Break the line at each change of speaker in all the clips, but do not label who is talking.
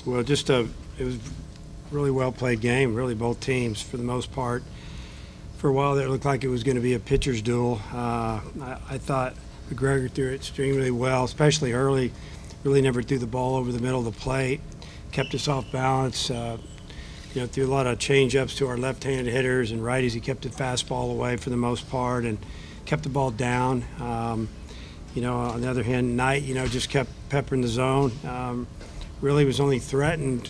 Well, it was really well played game. Really, both teams for the most part. For a while, there it looked like it was going to be a pitcher's duel. I thought McGregor threw it extremely well, especially early. Really never threw the ball over the middle of the plate. Kept us off balance. Threw a lot of change-ups to our left-handed hitters and righties. He kept the fastball away for the most part and kept the ball down. On the other hand, Knight, just kept peppering the zone. Really was only threatened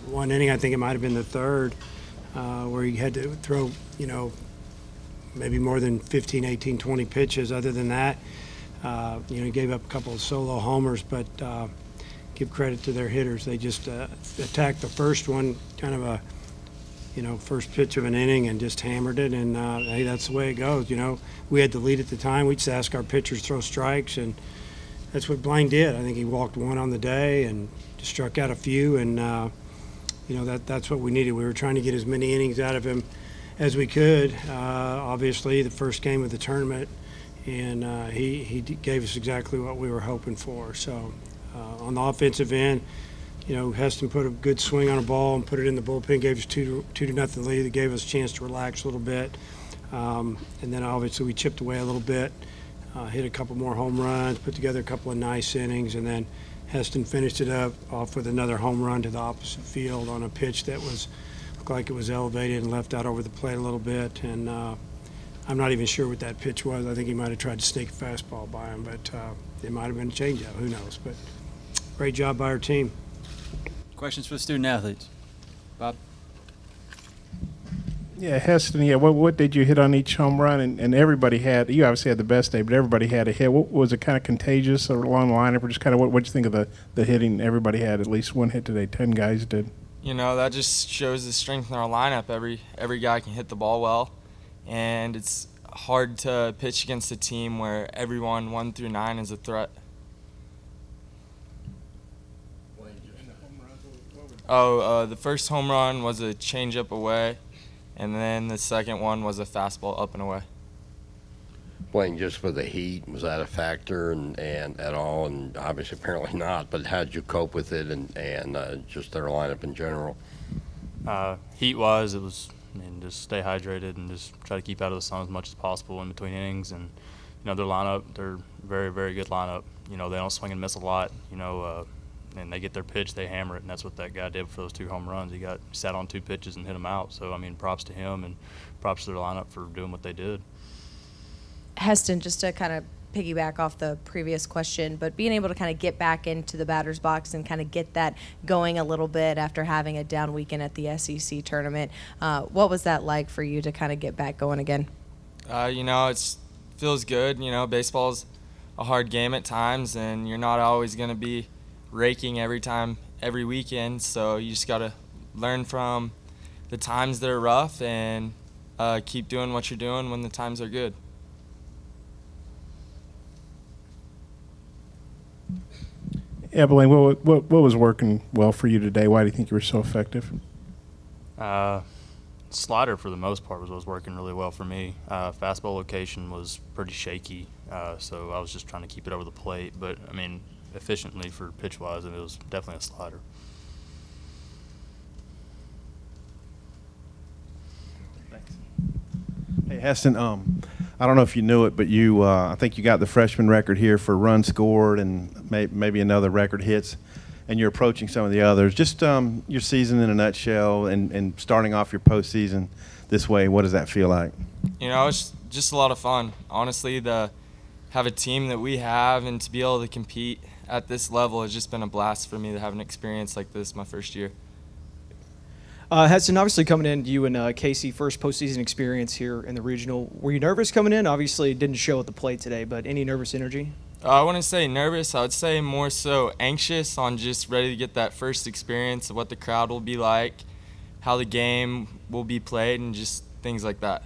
one inning. I think it might have been the third, where he had to throw, maybe more than 15, 18, 20 pitches. Other than that, he gave up a couple of solo homers, but give credit to their hitters. They just attacked the first one, kind of a, first pitch of an inning and just hammered it. And, hey, that's the way it goes. We had the lead at the time. We just asked our pitchers to throw strikes, and that's what Blaine did. I think he walked one on the day and just struck out a few, and, that's what we needed. We were trying to get as many innings out of him as we could. Obviously, the first game of the tournament, and he gave us exactly what we were hoping for. So on the offensive end, Heston put a good swing on a ball and put it in the bullpen, gave us 2-0 lead. That gave us a chance to relax a little bit. And then obviously we chipped away a little bit, hit a couple more home runs, put together a couple of nice innings, and then Heston finished it up off with another home run to the opposite field on a pitch that looked like it was elevated and left out over the plate a little bit. And I'm not even sure what that pitch was. I think he might have tried to sneak a fastball by him, but it might have been a changeup. Who knows? But great job by our team.
Questions for the student athletes? Bob?
Yeah, Heston, what did you hit on each home run? And everybody you obviously had the best day, but everybody had a hit. What was it, kind of contagious or along the line? Or just kind of what did you think of the hitting? Everybody had at least one hit today. 10 guys did.
That just shows the strength in our lineup. Every guy can hit the ball well, and it's hard to pitch against a team where everyone 1 through 9 is a threat. The first home run was a changeup away, and then the second one was a fastball up and away.
Blaine, just for the heat, was that a factor and at all? And obviously, apparently not. But how did you cope with it and just their lineup in general?
Heat-wise, it was just stay hydrated and just try to keep out of the sun as much as possible in between innings. And their lineup, they're very, very good lineup. They don't swing and miss a lot. And they get their pitch, they hammer it, and that's what that guy did for those 2 home runs. He sat on 2 pitches and hit them out. So, props to him and props to their lineup for doing what they did.
Heston, just to kind of piggyback off the previous question, but being able to kind of get back into the batter's box and kind of get that going a little bit after having a down weekend at the SEC tournament, what was that like for you to kind of get back going again?
It feels good. Baseball's a hard game at times, and you're not always going to be raking every weekend, so you just got to learn from the times that are rough and keep doing what you're doing when the times are good.
Yeah, Blaine, what was working well for you today? Why do you think you were so effective?
Slider, for the most part, was working really well for me. Fastball location was pretty shaky, so I was just trying to keep it over the plate. But, efficiently for pitch-wise, and it was definitely a slider.
Thanks. Hey, Heston, I don't know if you knew it, but I think you got the freshman record here for runs scored and maybe another record hits, and you're approaching some of the others. Just your season in a nutshell and starting off your postseason this way, what does that feel like?
It's just a lot of fun. Honestly, to have a team that we have and to be able to compete at this level has just been a blast for me to have an experience like this my first year.
Heston, obviously coming in, you and Casey, first postseason experience here in the regional. Were you nervous coming in? Obviously, it didn't show at the plate today, but any nervous energy?
I wouldn't say nervous. I would say more so anxious, on just ready to get that first experience of what the crowd will be like, how the game will be played, and just things like that.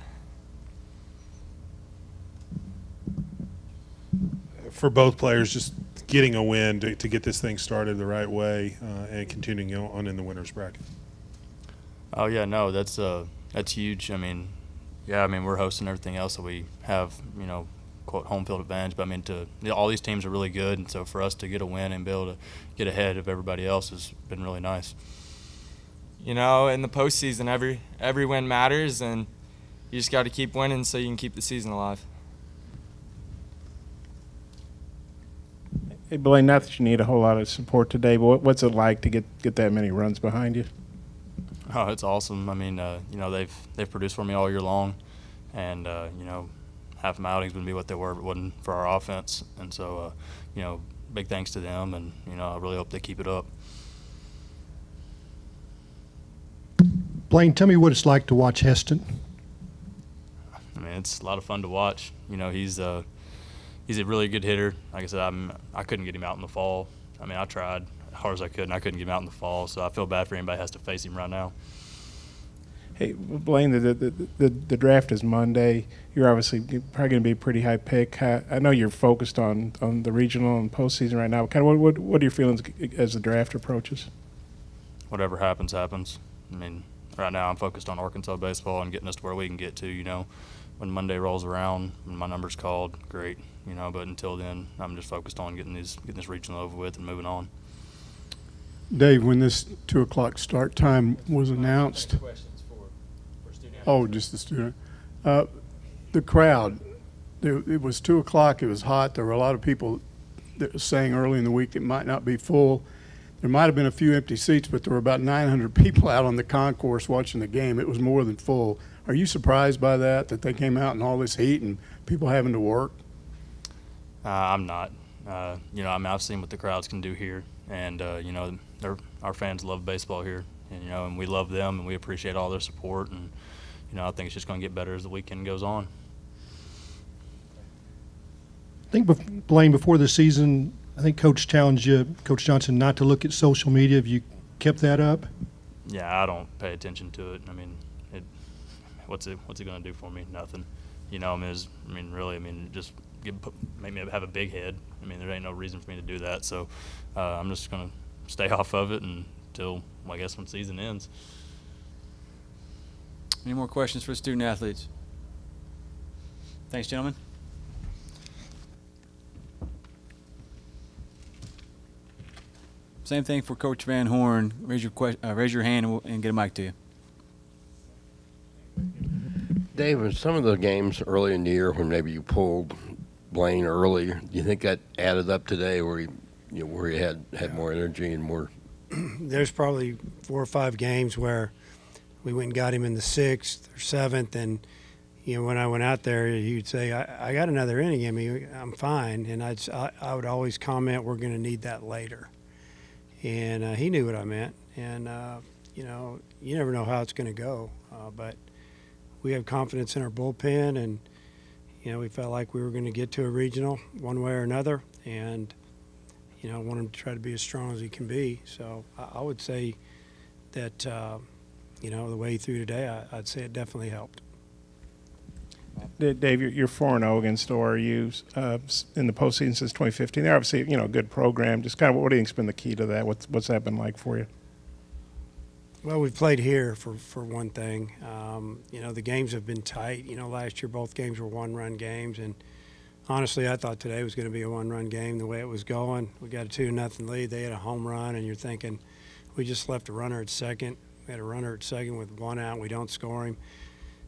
For both players, just getting a win to get this thing started the right way and continuing on in the winner's bracket.
Oh yeah, no, that's huge. We're hosting everything else that we have, quote home field advantage, but I mean all these teams are really good, and so for us to get a win and be able to get ahead of everybody else has been really nice.
You know, in the postseason, every win matters, and you just got to keep winning so you can keep the season alive.
Hey, Blaine, not that you need a whole lot of support today, but what's it like to get that many runs behind you?
Oh, it's awesome. I mean, you know, they've produced for me all year long, and you know, half my outings wouldn't be what they were if it wasn't for our offense. And so, you know, big thanks to them, and you know, I really hope they keep it up.
Blaine, tell me what it's like to watch Heston.
I mean, it's a lot of fun to watch. You know, he's a really good hitter. Like I said, I couldn't get him out in the fall. I mean, I tried as hard as I could, and I couldn't get him out in the fall. So I feel bad for anybody who has to face him right now.
Hey, Blaine, the draft is Monday. You're obviously probably going to be a pretty high pick. I know you're focused on the regional and postseason right now. Kind of what are your feelings as the draft approaches?
Whatever happens, happens. I mean, right now I'm focused on Arkansas baseball and getting us to where we can get to. You know, when Monday rolls around, when my number's called, great. You know, but until then, I'm just focused on getting this regional over with and moving on.
Dave, when this 2 o'clock start time was announced, oh, just the student, the crowd, it was 2 o'clock, it was hot, there were a lot of people that were saying early in the week it might not be full. There might have been a few empty seats, but there were about 900 people out on the concourse watching the game. It was more than full. Are you surprised by that they came out in all this heat and people having to work?
I'm not. You know, I mean, I've seen what the crowds can do here, and you know, our fans love baseball here, and you know, and we love them, and we appreciate all their support, and you know, I think it's just going to get better as the weekend goes on.
I think, Blaine, before the season, I think Coach challenged you, Coach Johnson, not to look at social media. Have you kept that up?
Yeah, I don't pay attention to it. I mean, what's it going to do for me? Nothing. You know, really, just make me have a big head. I mean, there ain't no reason for me to do that. So I'm just going to stay off of it until, I guess, when season ends.
Any more questions for the student athletes? Thanks, gentlemen. Same thing for Coach Van Horn. Raise your hand and get a mic to you.
Dave, in some of the games early in the year when maybe you pulled Blaine early, do you think that added up today where he had more energy and more?
There's probably 4 or 5 games where we went and got him in the 6th or 7th, and you know, when I went out there, he'd say, I got another inning in me, I'm fine. And I would always comment, we're going to need that later. And he knew what I meant. And, you know, you never know how it's going to go. But we have confidence in our bullpen, and, you know, we felt like we were going to get to a regional one way or another. And, you know, I want him to try to be as strong as he can be. So I would say that, you know, the way he threw today, I'd say it definitely helped.
Dave, you're 4-0 against ORU in the postseason since 2015. They're obviously, you know, a good program. Just kind of, what do you think's been the key to that? What's that been like for you?
Well, we've played here for one thing. You know, the games have been tight. You know, last year both games were one-run games, and honestly, I thought today was going to be a one-run game the way it was going. We got a 2-0 lead. They had a home run, and you're thinking, we just left a runner at second. We had a runner at second with 1 out. We don't score him.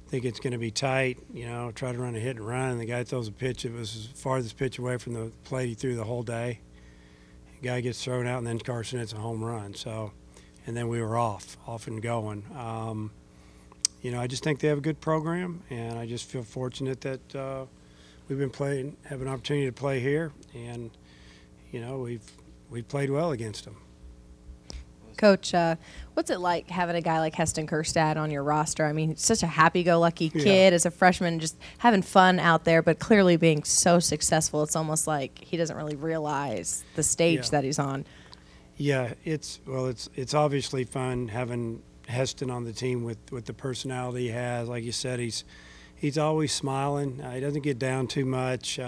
Think it's going to be tight, you know, try to run a hit and run, and the guy throws a pitch. It was the farthest pitch away from the plate he threw the whole day. The guy gets thrown out, and then Carson hits a home run. So, and then we were off and going. You know, I just think they have a good program, and I just feel fortunate that we've been have an opportunity to play here, and, you know, we've played well against them.
Coach, what's it like having a guy like Heston Kjerstad on your roster? I mean, such a happy-go-lucky kid as a freshman, just having fun out there, but clearly being so successful. It's almost like he doesn't really realize the stage that he's on.
Yeah, it's obviously fun having Heston on the team with the personality he has. Like you said, he's always smiling. He doesn't get down too much.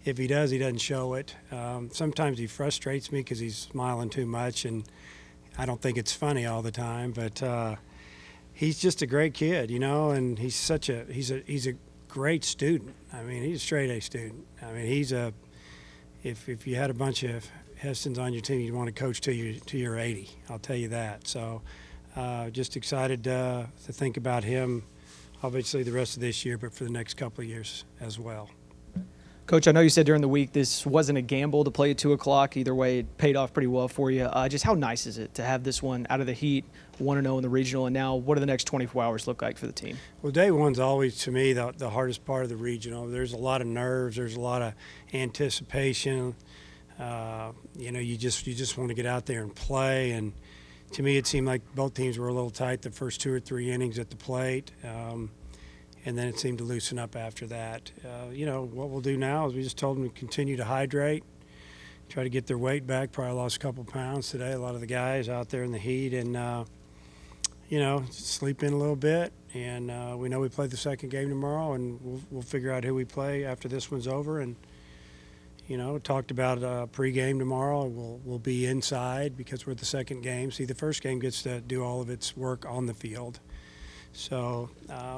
If he does, he doesn't show it. Sometimes he frustrates me because he's smiling too much, and I don't think it's funny all the time, but he's just a great kid, you know, and he's a great student. I mean, he's a straight A student. I mean, he's a if you had a bunch of Hestons on your team, you'd want to coach till you're 80. I'll tell you that. So, just excited to think about him. Obviously, the rest of this year, but for the next couple of years as well.
Coach, I know you said during the week this wasn't a gamble to play at 2 o'clock. Either way, it paid off pretty well for you. Just how nice is it to have this one out of the heat, 1-0 in the regional, and now what do the next 24 hours look like for the team?
Well, day one's always, to me, the hardest part of the regional. There's a lot of nerves. There's a lot of anticipation. You just want to get out there and play. And to me, it seemed like both teams were a little tight the first 2 or 3 innings at the plate. And then it seemed to loosen up after that. What we'll do now is we just told them to continue to hydrate, try to get their weight back. Probably lost a couple pounds today, a lot of the guys out there in the heat. And, sleep in a little bit. And we know we play the second game tomorrow, and we'll figure out who we play after this one's over. And, talked about pregame tomorrow. We'll be inside because we're the second game. See, the first game gets to do all of its work on the field. So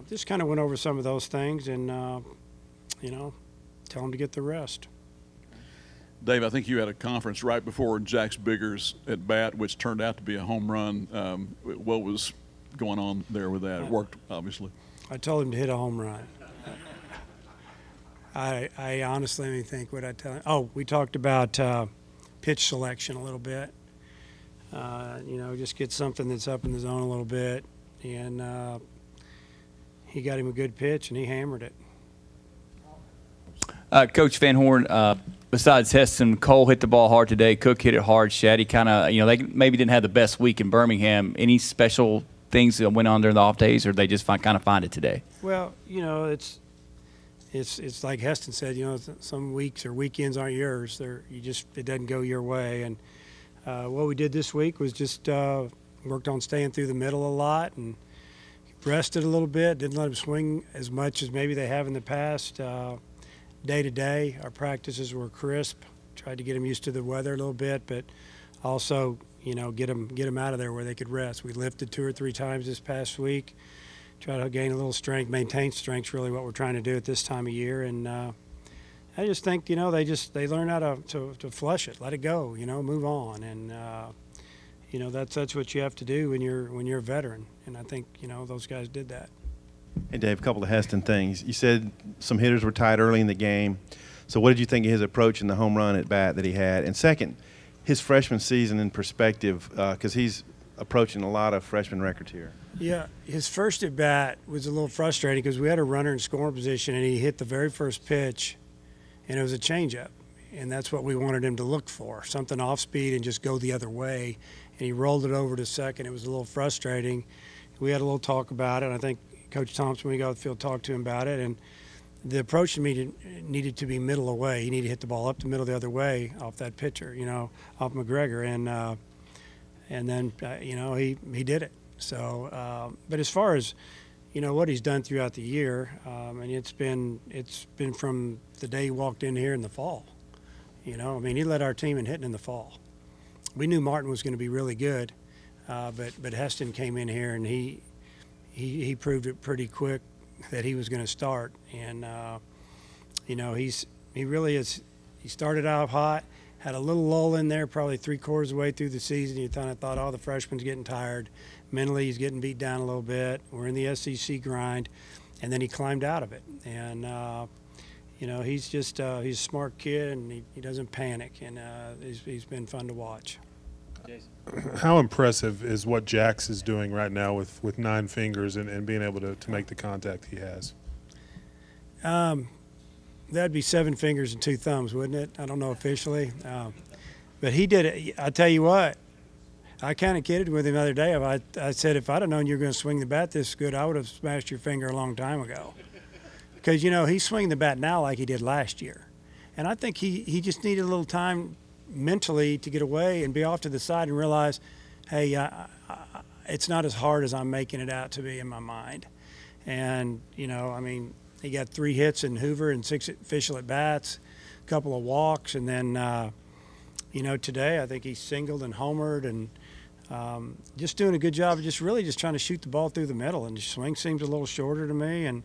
just kind of went over some of those things and, tell them to get the rest.
Dave, I think you had a conference right before Jack's Biggers at bat, which turned out to be a home run. What was going on there with that? It worked, obviously.
I told him to hit a home run. I honestly, let me think what I tell him. Oh, we talked about pitch selection a little bit. Just get something that's up in the zone a little bit. And he got him a good pitch, and he hammered it.
Coach Van Horn, besides Heston, Cole hit the ball hard today. Cook hit it hard. Shaddy kind of, they maybe didn't have the best week in Birmingham. Any special things that went on during the off days, or they just kind of find it today?
Well, it's like Heston said. Some weeks or weekends aren't yours. It doesn't go your way. And what we did this week was just worked on staying through the middle a lot and rested a little bit. Didn't let them swing as much as maybe they have in the past. Day to day, our practices were crisp. Tried to get them used to the weather a little bit, but also, get them out of there where they could rest. We lifted 2 or 3 times this past week. Try to gain a little strength, maintain strength. Really, what we're trying to do at this time of year. And I just think, they learn how to flush it, let it go, move on. And that's what you have to do when you're a veteran. And I think those guys did that.
Hey, Dave, a couple of Heston things. You said some hitters were tied early in the game. So what did you think of his approach in the home run at bat that he had? And second, his freshman season in perspective, because he's approaching a lot of freshman records here.
Yeah, his first at bat was a little frustrating because we had a runner in scoring position, and he hit the very first pitch, and it was a changeup. And that's what we wanted him to look for, something off speed and just go the other way. And he rolled it over to second. It was a little frustrating. We had a little talk about it. I think Coach Thompson, when we got off the field, talked to him about it. And the approach to me needed to be middle away. He needed to hit the ball up the middle the other way off that pitcher, off McGregor. And then, he did it. So, but as far as, what he's done throughout the year, and it's been from the day he walked in here in the fall. He led our team in hitting in the fall. We knew Martin was going to be really good, but Heston came in here and he proved it pretty quick that he was going to start. And he really is. He started out hot, had a little lull in there, probably 3/4 of the way through the season. You kind of thought, oh, the freshman's getting tired. Mentally, he's getting beat down a little bit. We're in the SEC grind, and then he climbed out of it. And he's just he's a smart kid, and he doesn't panic, and he's been fun to watch.
How impressive is what Jax is doing right now with 9 fingers and being able to make the contact he has?
That'd be 7 fingers and 2 thumbs, wouldn't it? I don't know officially. But he did it. I tell you what, I kind of kidded with him the other day. I said, if I'd have known you were going to swing the bat this good, I would have smashed your finger a long time ago. Because, he's swinging the bat now like he did last year. And I think he just needed a little time mentally to get away and be off to the side and realize, hey, it's not as hard as I'm making it out to be in my mind. And, he got 3 hits in Hoover and 6 official at bats, a couple of walks, and then, today I think he singled and homered and just doing a good job of just trying to shoot the ball through the middle. And the swing seems a little shorter to me. And,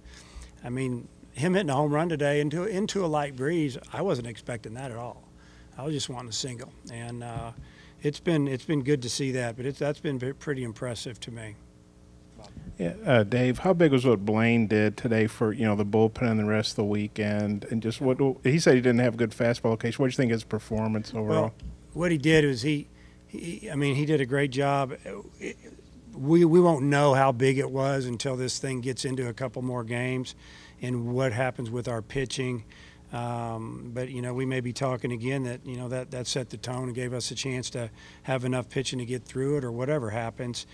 him hitting a home run today into a light breeze, I wasn't expecting that at all. I was just wanting a single, and it's been good to see that. But that's been pretty impressive to me.
Yeah, Dave, how big was what Blaine did today for the bullpen and the rest of the weekend, and just what he said he didn't have good fastball location. What do you think of his performance overall?
Well, what he did was he did a great job. We won't know how big it was until this thing gets into a couple more games, and what happens with our pitching. But we may be talking again that set the tone and gave us a chance to have enough pitching to get through it, or whatever happens.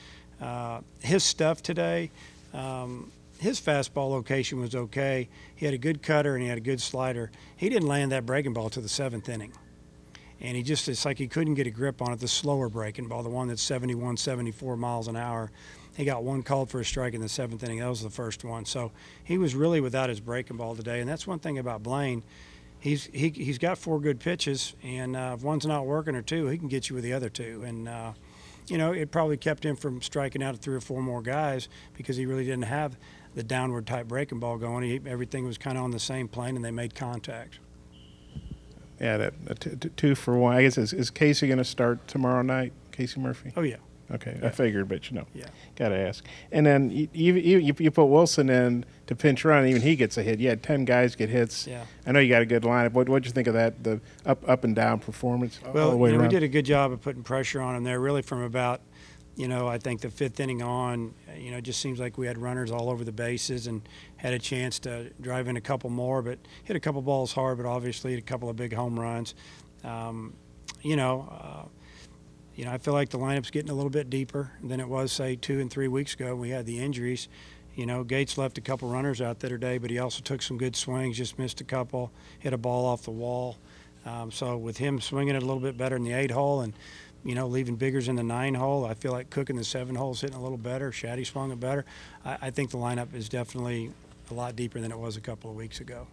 His stuff today, his fastball location was okay. He had a good cutter and he had a good slider. He didn't land that breaking ball till the 7th inning. And it's like he couldn't get a grip on it, the slower breaking ball, the one that's 71, 74 miles an hour. He got one called for a strike in the 7th inning. That was the first one. So he was really without his breaking ball today. And that's one thing about Blaine. He's got 4 good pitches, and if one's not working or 2, he can get you with the other 2. And it probably kept him from striking out 3 or 4 more guys because he really didn't have the downward type breaking ball going. Everything was kind of on the same plane, and they made contact.
Yeah, that 2 for 1. I guess is Casey going to start tomorrow night? Casey Murphy?
Oh yeah.
Okay,
Yeah.
I figured, but
Yeah.
got to ask. And then you put Wilson in to pinch run, even he gets a hit. You had 10 guys get hits.
Yeah.
I know you got a good lineup. What'd you think of that? The up and down performance all the
Well,
way
we
around?
did a good job of putting pressure on him there, really from about, I think the 5th inning on. It just seems like we had runners all over the bases and had a chance to drive in a couple more, but hit a couple balls hard, but obviously hit a couple of big home runs. I feel like the lineup's getting a little bit deeper than it was, say, 2 and 3 weeks ago when we had the injuries. Gates left a couple runners out there today, but he also took some good swings, just missed a couple, hit a ball off the wall. So with him swinging it a little bit better in the 8 hole and, leaving Biggers in the 9 hole, I feel like Cook in the 7 hole is hitting a little better. Shaddy swung it better. I think the lineup is definitely a lot deeper than it was a couple of weeks ago.